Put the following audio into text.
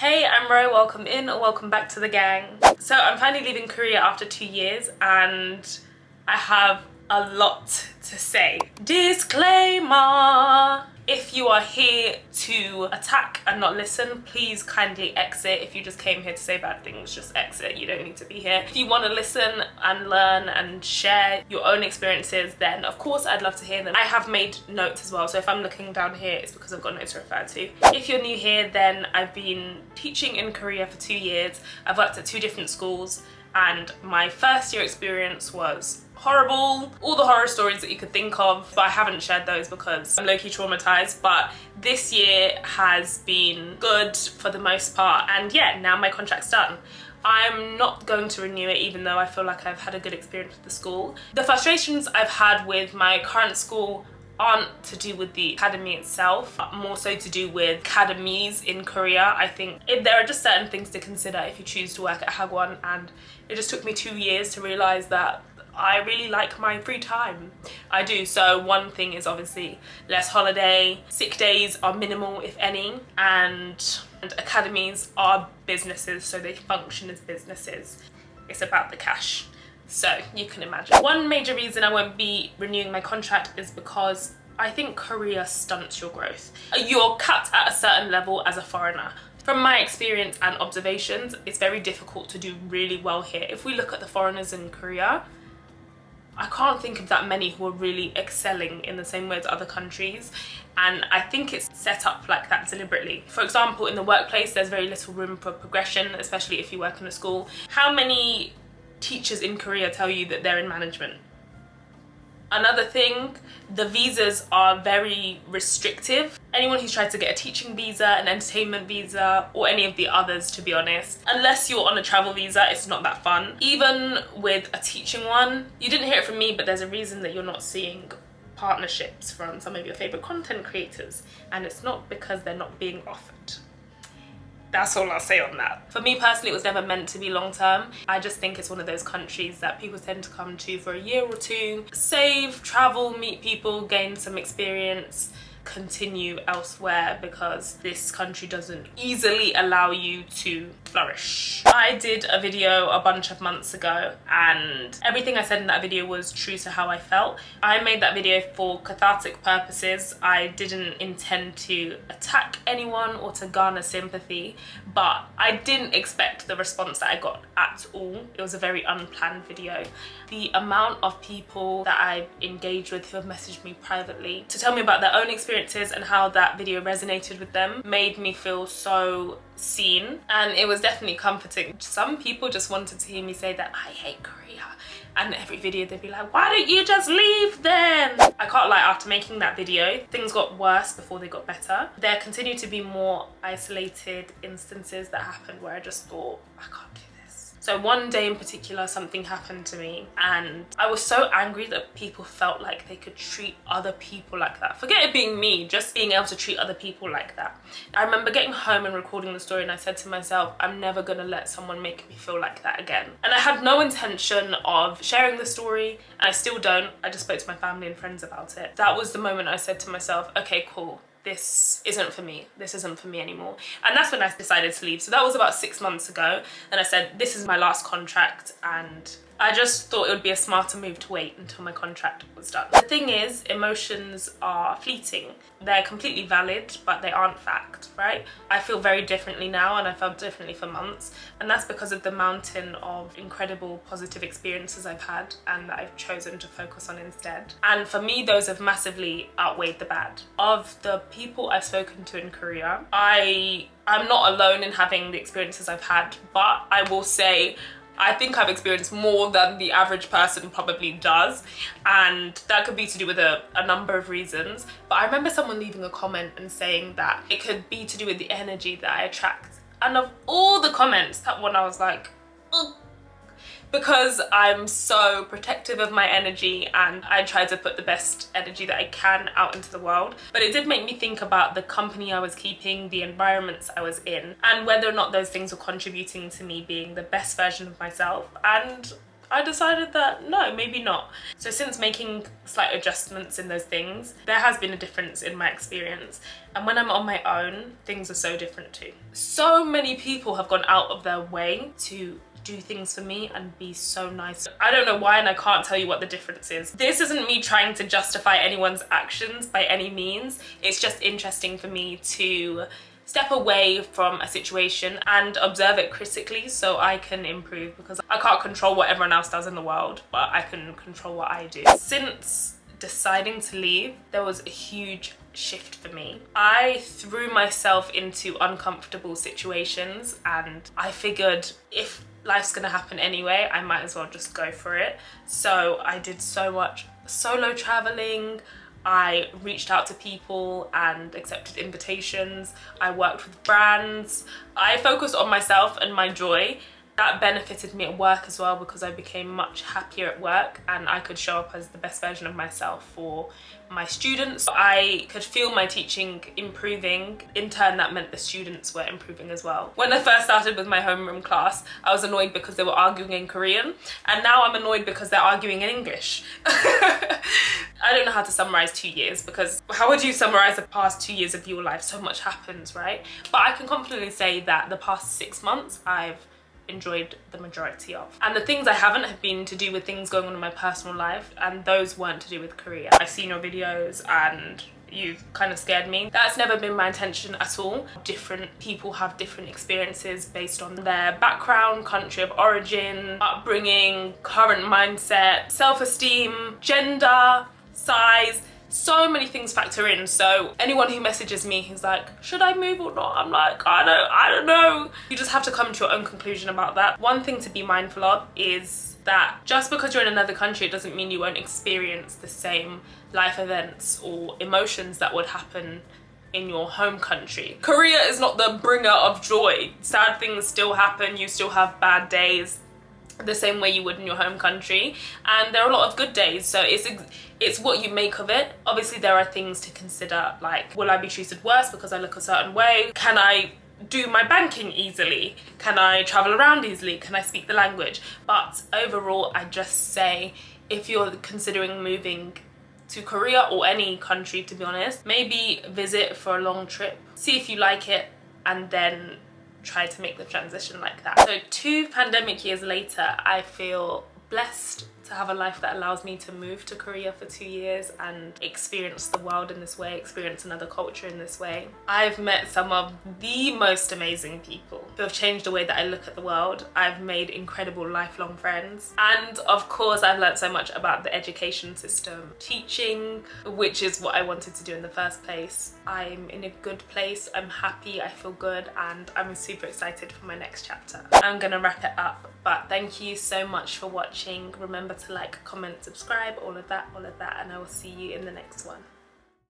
Hey, I'm Ro, welcome in or welcome back to the gang. So I'm finally leaving Korea after 2 years and I have a lot to say. Disclaimer! If you are here to attack and not listen, please kindly exit. If you just came here to say bad things, just exit. You don't need to be here. If you want to listen and learn and share your own experiences, then of course I'd love to hear them. I have made notes as well, so if I'm looking down here, it's because I've got notes to refer to. If you're new here, then I've been teaching in Korea for 2 years. I've worked at 2 different schools, and my first year experience was horrible. All the horror stories that you could think of, but I haven't shared those because I'm low-key traumatized. But this year has been good for the most part, and yeah, now my contract's done. I'm not going to renew it even though I feel like I've had a good experience with the school. The frustrations I've had with my current school aren't to do with the academy itself, but more so to do with academies in Korea. I think there are just certain things to consider if you choose to work at Hagwon, and it just took me 2 years to realize that I really like my free time. I do. So one thing is obviously less holiday, sick days are minimal if any, and academies are businesses, so they function as businesses. It's about the cash. So you can imagine. One major reason I won't be renewing my contract is because I think Korea stunts your growth. You're capped at a certain level as a foreigner. From my experience and observations, it's very difficult to do really well here. If we look at the foreigners in Korea, I can't think of that many who are really excelling in the same way as other countries, and I think it's set up like that deliberately. For example, in the workplace, there's very little room for progression, especially if you work in a school. How many teachers in Korea tell you that they're in management? Another thing, the visas are very restrictive. Anyone who's tried to get a teaching visa, an entertainment visa, or any of the others, to be honest, unless you're on a travel visa, it's not that fun. Even with a teaching one, you didn't hear it from me, but there's a reason that you're not seeing partnerships from some of your favorite content creators, and it's not because they're not being offered. That's all I'll say on that. For me personally, it was never meant to be long term. I just think it's one of those countries that people tend to come to for a year or two, save, travel, meet people, gain some experience, continue elsewhere, because this country doesn't easily allow you to flourish. I did a video a bunch of months ago, and everything I said in that video was true to how I felt. I made that video for cathartic purposes. I didn't intend to attack anyone or to garner sympathy, but I didn't expect the response that I got at all. It was a very unplanned video. The amount of people that I've engaged with who have messaged me privately to tell me about their own experiences and how that video resonated with them made me feel so seen, and it was definitely comforting. Some people just wanted to hear me say that I hate Korea, and every video they'd be like, why don't you just leave then? I can't lie, after making that video, things got worse before they got better. There continue to be more isolated instances that happened where I just thought, I can't do this. So one day in particular, something happened to me, and I was so angry that people felt like they could treat other people like that. Forget it being me, just being able to treat other people like that. I remember getting home and recording the story, and I said to myself, I'm never gonna let someone make me feel like that again. And I had no intention of sharing the story, and I still don't. I just spoke to my family and friends about it. That was the moment I said to myself, okay, cool. This isn't for me. This isn't for me anymore. And that's when I decided to leave. So that was about 6 months ago. And I said, this is my last contract, and I just thought it would be a smarter move to wait until my contract was done. The thing is, emotions are fleeting. They're completely valid, but they aren't fact, right? I feel very differently now, and I felt differently for months. And that's because of the mountain of incredible positive experiences I've had and that I've chosen to focus on instead. And for me, those have massively outweighed the bad. Of the people I've spoken to in Korea, I'm not alone in having the experiences I've had, but I will say I think I've experienced more than the average person probably does, and that could be to do with a number of reasons. But I remember someone leaving a comment and saying that it could be to do with the energy that I attract. And of all the comments, that one I was like, ugh. Because I'm so protective of my energy, and I try to put the best energy that I can out into the world. But it did make me think about the company I was keeping, the environments I was in, and whether or not those things were contributing to me being the best version of myself. And I decided that no, maybe not. So since making slight adjustments in those things, there has been a difference in my experience. And when I'm on my own, things are so different too. So many people have gone out of their way to do things for me and be so nice. I don't know why, and I can't tell you what the difference is. This isn't me trying to justify anyone's actions by any means. It's just interesting for me to step away from a situation and observe it critically so I can improve, because I can't control what everyone else does in the world, but I can control what I do. Since deciding to leave, there was a huge shift for me. I threw myself into uncomfortable situations, and I figured if life's gonna happen anyway, I might as well just go for it. So I did so much solo traveling. I reached out to people and accepted invitations. I worked with brands. I focused on myself and my joy. That benefited me at work as well, because I became much happier at work and I could show up as the best version of myself for my students. I could feel my teaching improving. In turn, that meant the students were improving as well. When I first started with my homeroom class, I was annoyed because they were arguing in Korean, and now I'm annoyed because they're arguing in English. I don't know how to summarize 2 years, because how would you summarize the past 2 years of your life? So much happens, right? But I can confidently say that the past 6 months I've enjoyed the majority of. And the things I haven't have been to do with things going on in my personal life, and those weren't to do with Korea. I've seen your videos and you've kind of scared me. That's never been my intention at all. Different people have different experiences based on their background, country of origin, upbringing, current mindset, self-esteem, gender, size. So many things factor in. So anyone who messages me who's like, should I move or not? I'm like, I don't know. You just have to come to your own conclusion about that. One thing to be mindful of is that just because you're in another country, it doesn't mean you won't experience the same life events or emotions that would happen in your home country. Korea is not the bringer of joy. Sad things still happen. You still have bad days, the same way you would in your home country, and there are a lot of good days. So it's what you make of it. Obviously there are things to consider, like, will I be treated worse because I look a certain way? Can I do my banking easily? Can I travel around easily? Can I speak the language? But overall, I just say, if you're considering moving to Korea or any country, to be honest, maybe visit for a long trip, see if you like it, and then try to make the transition like that. So 2 pandemic years later, I feel blessed to have a life that allows me to move to Korea for 2 years and experience the world in this way, experience another culture in this way. I've met some of the most amazing people who have changed the way that I look at the world. I've made incredible lifelong friends. And of course, I've learned so much about the education system, teaching, which is what I wanted to do in the first place. I'm in a good place, I'm happy, I feel good, and I'm super excited for my next chapter. I'm gonna wrap it up, but thank you so much for watching. Remember to like, comment, subscribe, all of that, and I will see you in the next one.